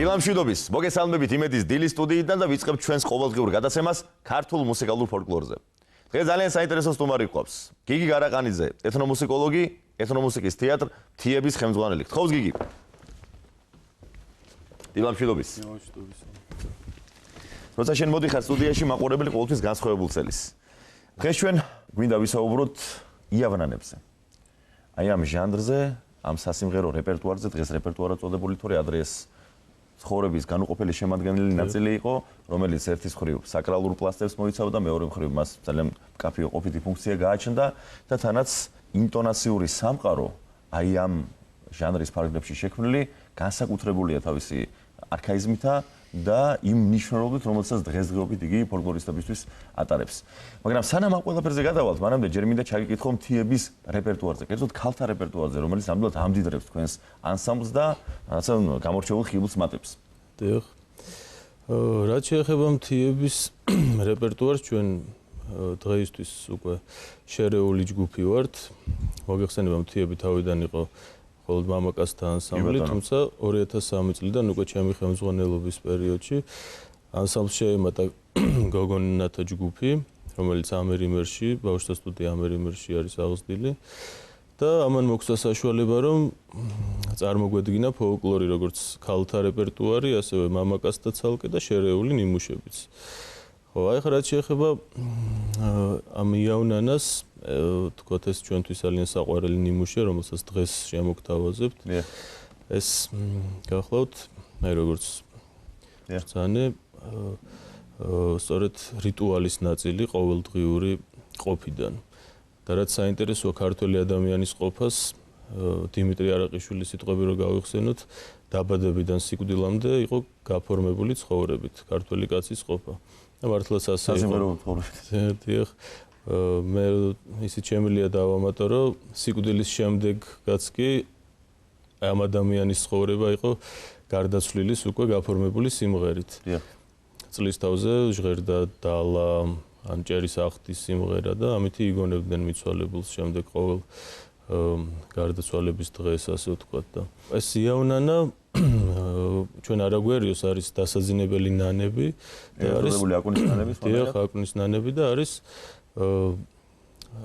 დილამშვიდობის, მოგესალმებით იმედის დილის სტუდიიდან და ვიწყებთ ჩვენს ყოველდღიურ გადაცემას ქართულ მუსიკალურ ფოლკლორზე. დღეს ძალიან საინტერესო სტუმარი გვყავს. გიგი გარაყანიძე, ეთნომუსიკოლოგი, ეთნომუსიკის თეატრ თიების ხელმძღვანელი. გთხოვს გიგი. დილამშვიდობის. როცა შენ მოდიხარ სტუდიაში, მაყურებელი ყოველთვის განსხვავებულ წელის. დღეს ჩვენ გვინდა ვისაუბროთ იავნანებზე. აი ამ ჟანრზე, ამ სასიმღერო რეპერტუარზე, დღეს რეპერტუარად წოდებული თორე ადრე ეს ცხოვრების განუყოფელი შემადგენელი ნაწილი იყო, რომელიც ერთის მხრივ საკრალურ პლასტებს მოიცავდა, მეორე მხრივ მას ძალიან მკაფიო ყოფითი ფუნქცია გააჩნდა და თანაც ინტონაციური სამყარო აი ამ ჟანრის ფარგლებში შექმნილი განსაკუთრებულია თავისი არქაიზმითა და იმ ნიშნულობით, რომელსაც დღესდღეობით იგი ფოლკლორისტებისთვის ატარებს. მაგრამ სანამ ამ ყველაფერზე გადავალთ, მანამდე ჯერ მინდა ჩაგიკითხო მთიების რეპერტუარზე, კერძოდ ქალთა რეპერტუარზე, რომელიც ნამდვილად ამდიდრებს თქვენს ანსამბლს და რაცა გამორჩეულ ხილულს მატებს. დიახ. რაც შეეხება მთიების რეპერტუარს, ჩვენ დღეისთვის უკვე შერეული ჯგუფი ვართ. მოგეხსენება მთიები თავიდან იყო მხოლოდ მამაკაცთა ანსამბლი, თუმცა 2003 წლიდან უკვე ჩემი ხელმძღვანელობის პერიოდში ანსამბლს შეემატა გოგონათა ჯგუფი, რომელიც ამერიმერში, ბავშვთა სტუდია ამერიმერში არის აღზრდილი და ამან მოგვცა საშუალება, რომ წარმოგვედგინა ფოლკლორი, როგორც ქალთა რეპერტუარი, ასევე მამაკაცთა ცალკე და შერეული ნიმუშებიც. ხო, აი ხა რაც შეეხება ამ იავნანას, თქვათ ეს ჩვენთვის ძალიან საყვარელი ნიმუშია, რომელსაც დღეს შემოგთავაზებთ. ეს გახლავთ, მე როგორც ბრძანე, სწორედ რიტუალის ნაწილი ყოველდღიური ყოფიდან. და რაც საინტერესოა ქართველი ადამიანის ყოფას, დიმიტრი არაყიშვილის სიტყვები რო გავიხსენოთ, დაბადებიდან სიკვდილამდე იყო გაფორმებული ცხოვრებით ქართველი კაცის ყოფა. და მართლაც ასე იყო. დიახ. მე ისიც შემიძლია დავამატო, რომ სიკვდილის შემდეგაც კი ამ ადამიანის ცხოვრება იყო გარდაცვლილის უკვე გაფორმებული სიმღერით. წლის თავზე ჟღერდა დალა, ანჭერის ახთის სიმღერა და ამითი იგონებდნენ მიცვალებულს შემდეგ ყოველ გარდაცვალების დღეს, ასე ვთქვათ და ეს იავნანა ჩვენ არ აგვერიოს არის დასაძინებელი ნანები და არის აკუნის ნანები და არის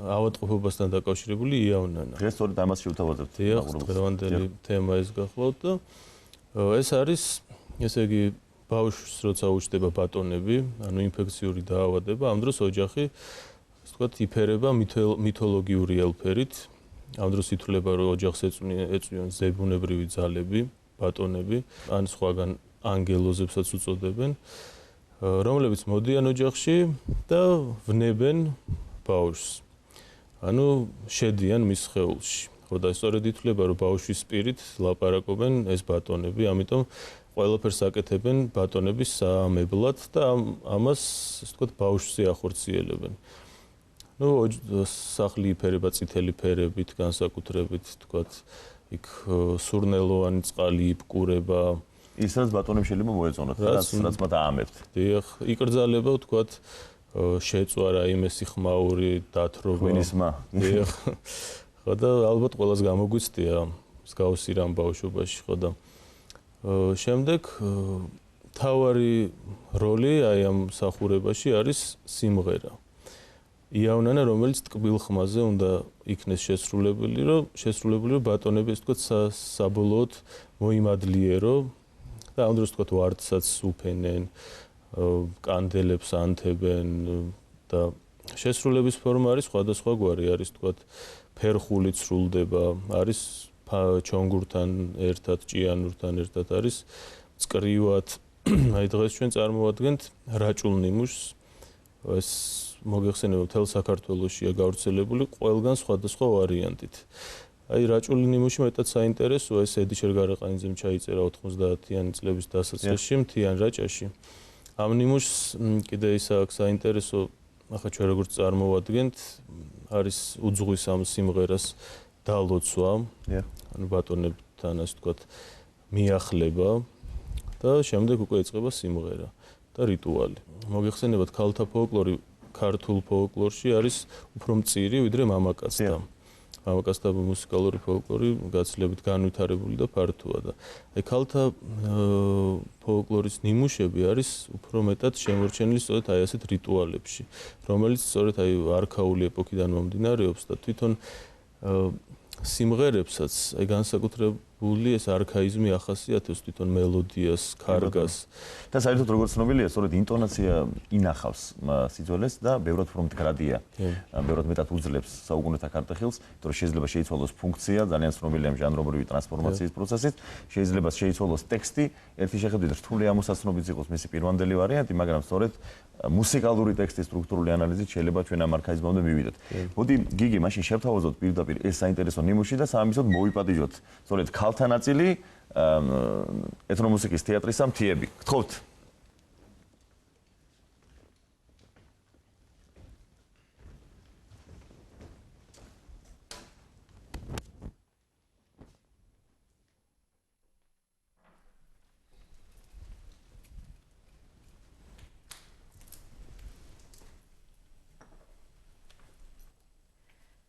ავადმყოფობასთან დაკავშირებული იავნანა. დღეს სწორედ ამას შევთავაზებთ. დიახ, დღევანდელი თემა ეს გახლავთ და ეს არის, ესე იგი, ბავშვს როცა უჩნდება ბატონები, ანუ ინფექციური დაავადება, ამ დროს ოჯახი, ასე ვთქვათ, იფერება მითოლოგიური ელფერით. ამ დროს ითვლება, რომ ოჯახს ეწვიან ზებუნებრივი ძალები, ბატონები, ან სხვაგან ანგელოზებსაც უწოდებენ, რომლებიც მოდიან ოჯახში და ვნებენ ბავშვს. ანუ შედიან მის სხეულში. ხო და სწორედ ითვლება, რომ ბავშვის სპირით ლაპარაკობენ ეს ბატონები, ამიტომ ყველაფერს აკეთებენ ბატონების საამებლად და ამას, ასე ვთქვათ, ბავშვზე ახორციელებენ. ნუ სახლი იფერება წითელი ფერებით, განსაკუთრებით, თქვათ, იქ სურნელოვანი წყალი იფკურება. ის რაც ბატონებს შეიძლება მოეწონათ, რაც მათ აამებთ. დიახ, იკრძალება, თქვათ, შეწვა რაიმე სიხმაური, დათრობა. ღვინისმა. დიახ. ხო და ალბათ ყველას გამოგვიცდია მსგავსი რამ ბავშვობაში, ხო და შემდეგ მთავარი როლი აი ამ მსახურებაში არის სიმღერა. იავნანა, რომელიც ტკბილ ხმაზე უნდა იქნეს შესრულებული, რომ ბატონები, ასე ვთქვათ, საბოლოოდ მოიმადლიერო და ამ დროს ვთქვათ, ვარდსაც უფენენ, კანდელებს ანთებენ და შესრულების ფორმა არის სხვადასხვაგვარი, არის ვთქვათ, ფერხული ცრულდება, არის ჩონგურთან ერთად, ჭიანურთან ერთად არის წკრივად. აი დღეს ჩვენ წარმოვადგენთ რაჭულ ნიმუშს. ეს მოგეხსენება მთელ საქართველოშია გავრცელებული ყველგან სხვადასხვა ვარიანტით. აი რაჭული ნიმუში მეტად საინტერესოა, ეს ედიშერ გარაყანიძემ ჩაიწერა 90-იანი წლების დასაწყისში მთიან რაჭაში. ამ ნიმუშს კიდე ის აქვს საინტერესო, ახლა ჩვენ როგორც წარმოვადგენთ, არის უძღვის ამ სიმღერას დალოცვა, ანუ ბატონებთან, ასე ვთქვათ, მიახლება და შემდეგ უკვე იწყება სიმღერა და რიტუალი. მოგეხსენებათ, ქალთა ფოლკლორი ქართულ ფოლკლორში არის უფრო მწირი, ვიდრე მამაკაცთა. მამაკაცთა მუსიკალური ფოლკლორი გაცილებით განვითარებული და ფართოა და აი ქალთა ფოლკლორის ნიმუშები არის უფრო მეტად შემორჩენილი სწორედ აი ასეთ რიტუალებში, რომელიც სწორედ აი არქაული ეპოქიდან მომდინარეობს და თვითონ სიმღერებსაც აი განსაკუთრებული ეს არქაიზმი ახასიათებს თვითონ მელოდიას, ქარგას და საერთოდ როგორც ცნობილია, სწორედ ინტონაცია ინახავს სიძველეს და ბევრად უფრო მდგრადია. ბევრად მეტად უძლებს საუკუნეთა ქართეხილს, იმიტომ რომ შეიძლება შეიცვალოს ფუნქცია, ძალიან ცნობილია ამ ჟანრობრივი ტრანსფორმაციის პროცესით, შეიძლება შეიცვალოს ტექსტი, ერთი შეხედვით რთული ამოსაცნობით იყოს მისი პირვანდელი ვარიანტი, მაგრამ სწორედ მუსიკალური ტექსტის სტრუქტურული ანალიზით შეიძლება ჩვენ ამ არქაიზმამდე მივიდეთ. მოდი გიგი, მაშინ შევთავაზოთ პირდაპირ ეს საინტერესო ნიმუში და სამისოდ მოვიპატიჟოთ სწორედ ქალთა ნაწილი ეთნომუსიკის თეატრის სამთიები. გთხოვთ.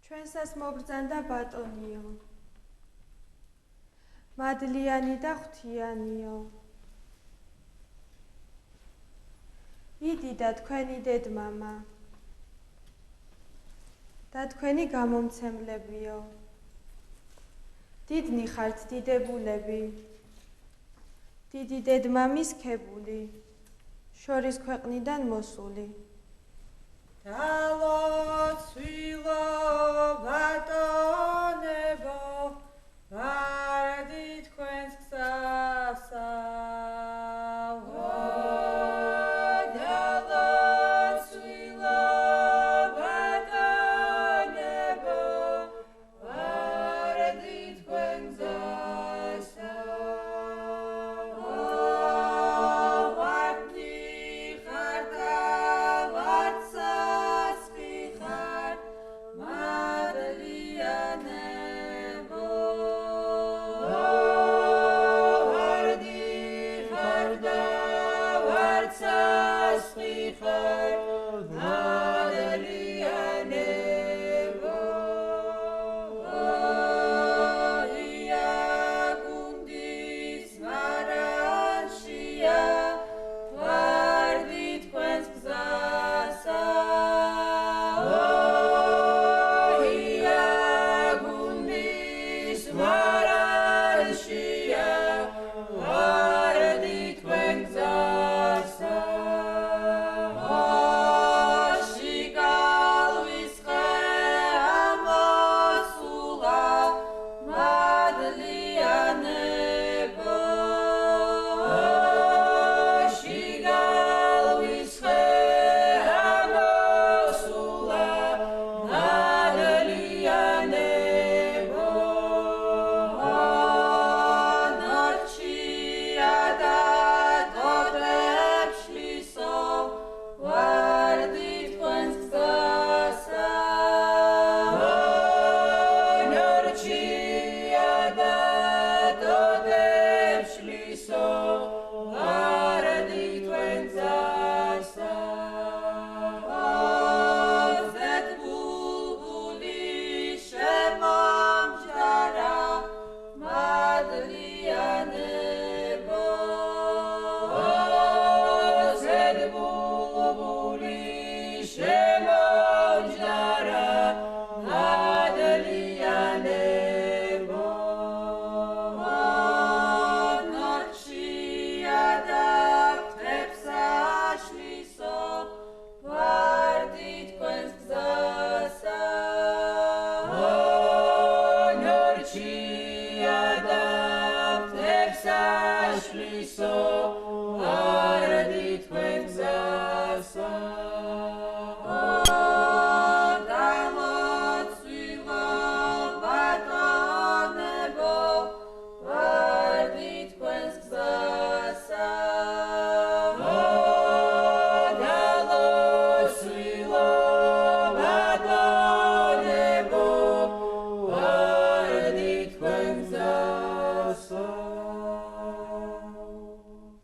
ჩვენსას მობრძანდა ბატონიო, მადლიანი და ღვთიანიო. იდიდა თქვენი დედმამა და თქვენი გამომცემლებიო. დიდნი ხართ დიდებულები, დიდი დედმამის ქებული, შორის ქვეყნიდან მოსული. Dalocvilo batonebo, vardit თქვენს გზასა. Dalocvilo batonebo, vardit თქვენს გზასა.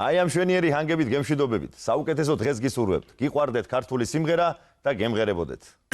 აი ამ შვენიერი ჰანგებით გემშვიდობებით. საუკეთესო დღეს გისურვებთ. გიყვარდეთ ქართული სიმღერა და გემღერებოდეთ.